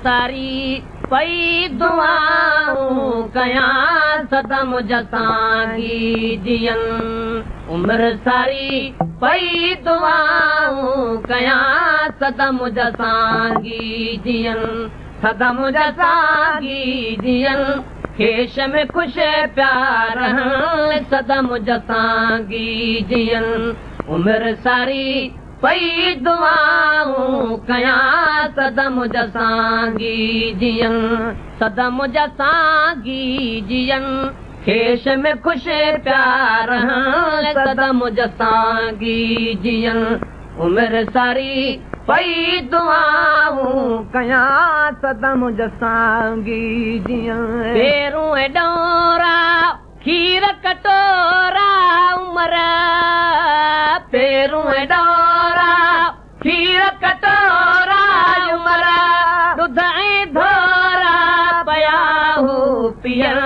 सारी पई दुआऊं कयां सदम जसांगी जियन उम्र सारी पई दुआऊं कयां सदम जसांगी जियन सदम जसांगी जियन खेश में खुश प्यार सदम जसांगी जियन उम्र सारी पई दुआऊं कयां सदम जसांगी जियन सदम जसांगी जियन खेश में खुश प्यार सदम जसांगी जियन उम्र सारी पई दुआऊं कयां सदम जसांगी जियन पेरूं डोरा खीर कटोरा उमर पेरूं डोरा खीर कटोरा उमर दूध ऐं धोरा पया हो पियल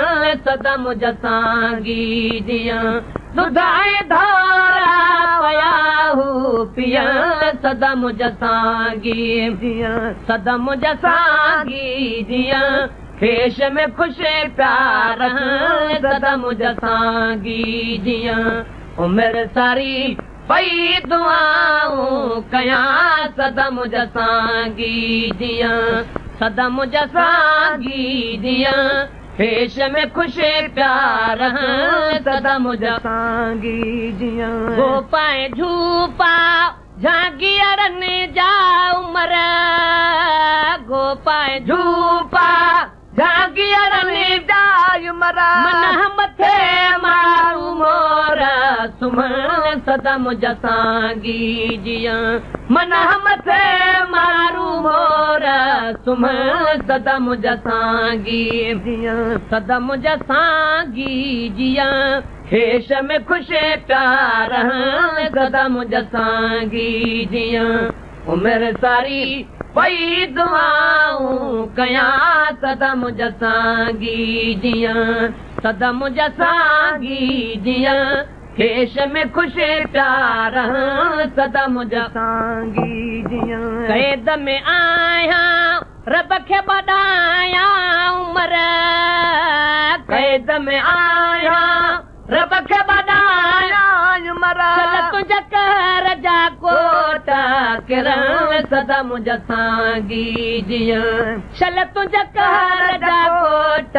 सदम जसांगी जियन दूध ऐं धोरा पया हो पियल सदम जसांगी जियन सदम जसांगी जियन खेश में खुश प्यार सदम जसांगी जियन उम्र सारी पई दुआऊं कयां सदम जसांगी जियन सदम जसांगी जियन खेश में खुश प्यार सदम जसांगी जियन गोपाए झूपा झांगियरन जा उमर गोपाए झूपा झांगियरन जा उमर मन मथे मारू मोर सुमन सदम जसांगी जियन मन मथे मारू मोर सुमन सदम जसांगी जियन सदम जसांगी जियन खेश में खुश प्यार सदम जसांगी जियन उम्र सारी पई दुआऊं कयां सदम जसांगी जियन सदम जसांगी जियन खेश में खुश प्यार सदम जसांगी जियन कैद में आया रब खे बधाया उमर कैद में आया रब खे बधाया उमर तुझ कर जा कोट किरण सदम जसांगी जियन शल तुझ कर जा कोट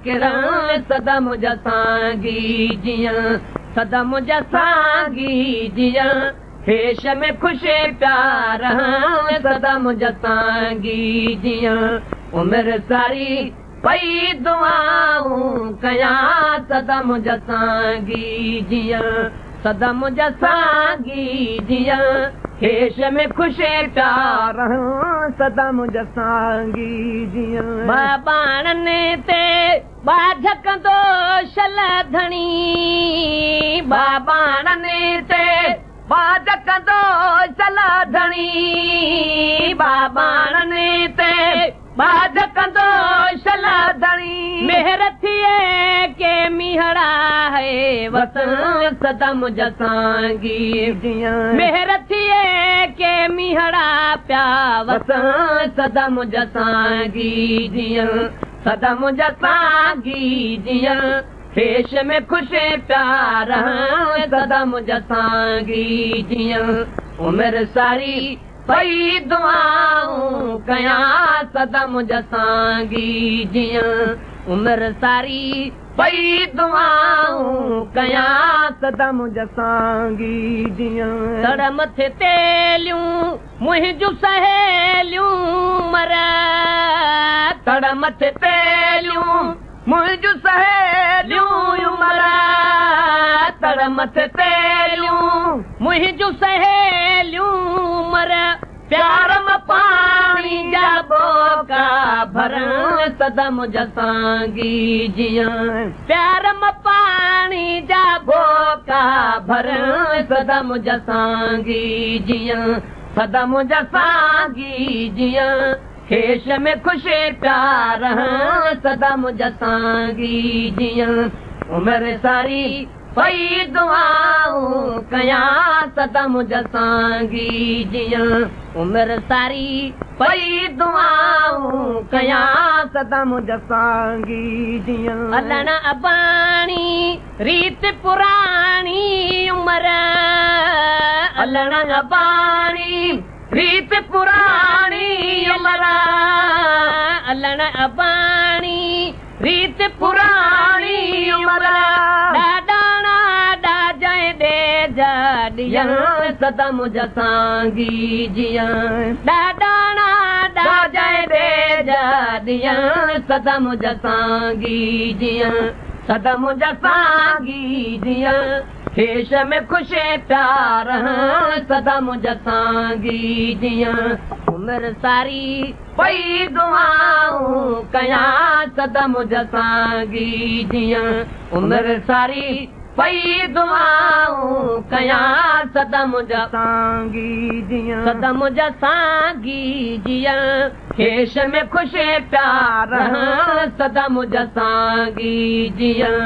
किरण सदम जसांगी जियन सदम जसांगी जियन खेश में खुश प्यार सदम जसांगी जियन उम्र सारी पई दुआऊं कयां सदम जसांगी जियन सदम जसांगी जियन खेश में खुश प्यार सदम जसांगी जियन बाबाणन ते बाझकंदो शल धणी बाबाणन ते बाझकंदो शल धणी बाबाणन ते बाझकंदो शल धणी मेहर थिए के मिहड़ा है वसन सदम जसांगी जियन मेहर थिए के मिहड़ा प्या वसन सदम जसांगी जियन सदम जसांगी जियन खेश में खुश प्यार सदम जसांगी जियन उम्र सारी पई दुआऊं कयां सदम जसांगी जियन उम्र सारी पई दुआऊं कयां सदम जसांगी जियन तड़ मथे तेलियूं मुंहिंजूं सहेलियूं मर तड़ मथे तेलियूं मुंहिंजूं सहेलियूं मर तड़ मथे तेलियूं मुंहिंजूं सहेलियूं मर प्यार में पानी जा बोका भरण सदम जसांगी जियन प्यार में पानी जा बोका भरण सदम जसांगी जियन सदम जसांगी जियन खेश में खुश प्यार सदम जसांगी जियन उमिरि सारी पई दुआऊं कयां सदा मुझसांगी जीअं उमिरि सारी पई दुआऊं कयां सदा मुझसांगी जीअं हलण अबाणी रीत पुराणी उमिरि हलण अबाणी रीत पुराणी उमिरि हलण अबाणी रीत पुराणी उमिरि ॾाॾाणा ॾाजाए ॾे जाॾियं सदा मुझसांगी जीअं ॾाॾाणा ॾाजाए ॾे जाॾियं सदा मुझसांगी जीअं सदा मुझसांगी जीअं खेश में ख़ुशि प्यार सदा मुझसांगी जीअं उमिरि सारी पई दुआऊं कयां सदा मुझसांगी जीअं उमिरि सारी पई दुआऊं कयां सदा मुझसांगी जीअं सदा मुझसांगी जीअं खेश में ख़ुशि प्यार सदा मुझसांगी जीअं